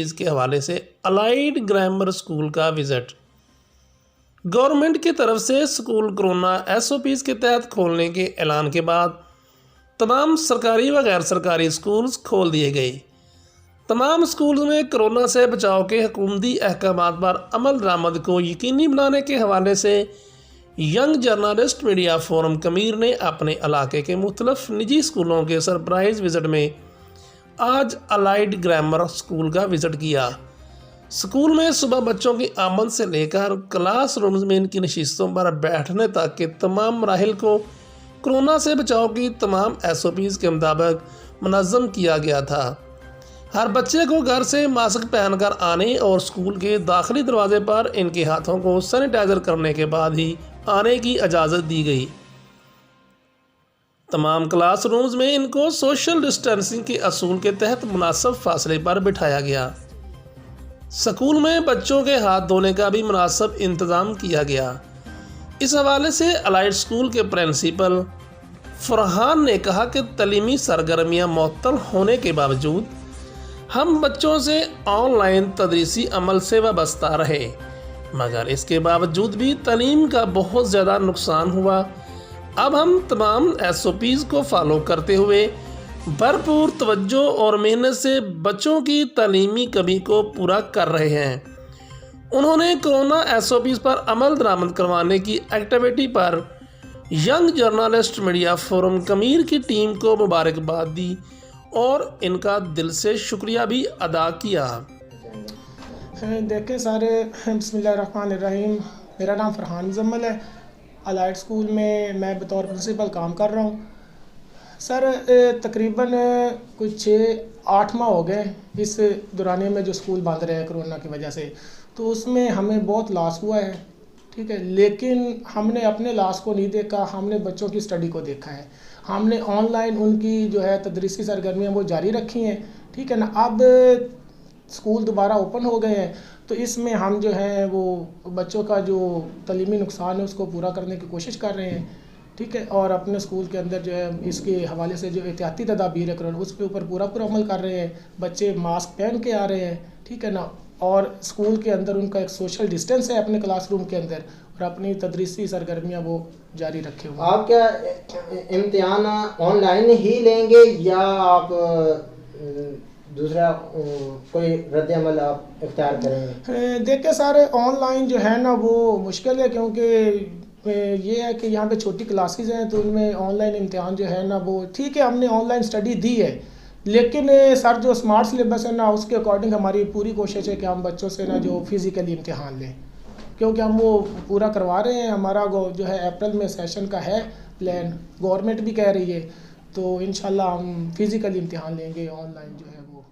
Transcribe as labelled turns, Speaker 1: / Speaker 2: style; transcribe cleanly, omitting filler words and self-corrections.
Speaker 1: इसके हवाले से अलाइड ग्रामर स्कूल का विजिट। गवर्नमेंट की तरफ से स्कूल कोरोना एसओपीज़ के तहत खोलने के ऐलान के बाद तमाम सरकारी व गैर सरकारी स्कूल्स खोल दिए गए। तमाम स्कूल्स में कोरोना से बचाव के हुकूमती अहकामात पर अमल दरामद को यकीनी बनाने के हवाले से यंग जर्नलिस्ट मीडिया फोरम कमीर ने अपने इलाके के मुख्तलिफ निजी स्कूलों के सरप्राइज़ विज़िट में आज अलाइड ग्रामर स्कूल का विज़िट किया। स्कूल में सुबह बच्चों की आमद से लेकर क्लासरूम्स में इनकी नशिस्तों पर बैठने तक के तमाम मराहिल को कोरोना से बचाव की तमाम एसओपीज़ के मुताबिक मुनज़्ज़म किया गया था। हर बच्चे को घर से मास्क पहनकर आने और स्कूल के दाखिली दरवाजे पर इनके हाथों को सैनिटाइज़र करने के बाद ही आने की इजाज़त दी गई। तमाम क्लासरूम्स में इनको सोशल डिस्टेंसिंग के असूल के तहत मुनासिब फासले पर बिठाया गया। स्कूल में बच्चों के हाथ धोने का भी मुनासिब इंतज़ाम किया गया। इस हवाले से अलाइड स्कूल के प्रिंसिपल फरहान ने कहा कि तलीमी सरगर्मियाँ मुअत्तल होने के बावजूद हम बच्चों से ऑनलाइन तदरीसी अमल से वाबस्ता रहे, मगर इसके बावजूद भी तालीम का बहुत ज़्यादा नुकसान हुआ। अब हम तमाम एसओपीज़ को फॉलो करते हुए भरपूर तवज्जो और मेहनत से बच्चों की तालीमी कमी को पूरा कर रहे हैं। उन्होंने कोरोना एसओपीज़ पर अमल दरामद करवाने की एक्टिविटी पर यंग जर्नलिस्ट मीडिया फोरम कमीर की टीम को मुबारकबाद दी और इनका दिल से शुक्रिया भी अदा किया।
Speaker 2: देखें सारे, बिस्मिल्लाहिर्रहमानिर्रहीम। मेरा नाम फरहान मुजम्मल है। अलाइड स्कूल में मैं बतौर प्रिंसिपल काम कर रहा हूँ। सर तकरीबन कुछ 6-8 माह हो गए इस दौराने में जो स्कूल बंद रहे हैं कोरोना की वजह से, तो उसमें हमें बहुत लॉस हुआ है, ठीक है। लेकिन हमने अपने लॉस को नहीं देखा, हमने बच्चों की स्टडी को देखा है। हमने ऑनलाइन उनकी जो है तदरीसी सरगर्मियाँ वो जारी रखी हैं, ठीक है ना। अब स्कूल दोबारा ओपन हो गए हैं, तो इसमें हम जो है वो बच्चों का जो तलीमी नुकसान है उसको पूरा करने की कोशिश कर रहे हैं, ठीक है। और अपने स्कूल के अंदर जो है इसके हवाले से जो एहतियाती तदाबीर है कोरोना उसके ऊपर पूरा अमल कर रहे हैं। बच्चे मास्क पहन के आ रहे हैं, ठीक है ना। और स्कूल के अंदर उनका एक सोशल डिस्टेंस है अपने क्लासरूम के अंदर, और अपनी तदरीसी सरगर्मियाँ वो जारी रखे हुए।
Speaker 3: आप क्या इम्तिहान ऑनलाइन ही लेंगे या आप दूसरा कोई रद्द अमल आप इख्तियार करेंगे?
Speaker 2: देखिए सर, ऑनलाइन जो है ना वो मुश्किल है, क्योंकि ये है कि यहाँ पे छोटी क्लासेस हैं, तो उनमें ऑनलाइन इम्तिहान जो है ना वो ठीक है, हमने ऑनलाइन स्टडी दी है, लेकिन सर जो स्मार्ट सिलेबस है ना उसके अकॉर्डिंग हमारी पूरी कोशिश है कि हम बच्चों से ना जो फिज़िकली इम्तिहान लें, क्योंकि हम वो पूरा करवा रहे हैं। हमारा जो है अप्रैल में सेशन का है प्लान, गवर्नमेंट भी कह रही है, तो इंशाल्लाह हम फिज़िकली इम्तिहान लेंगे, ऑनलाइन जो है वो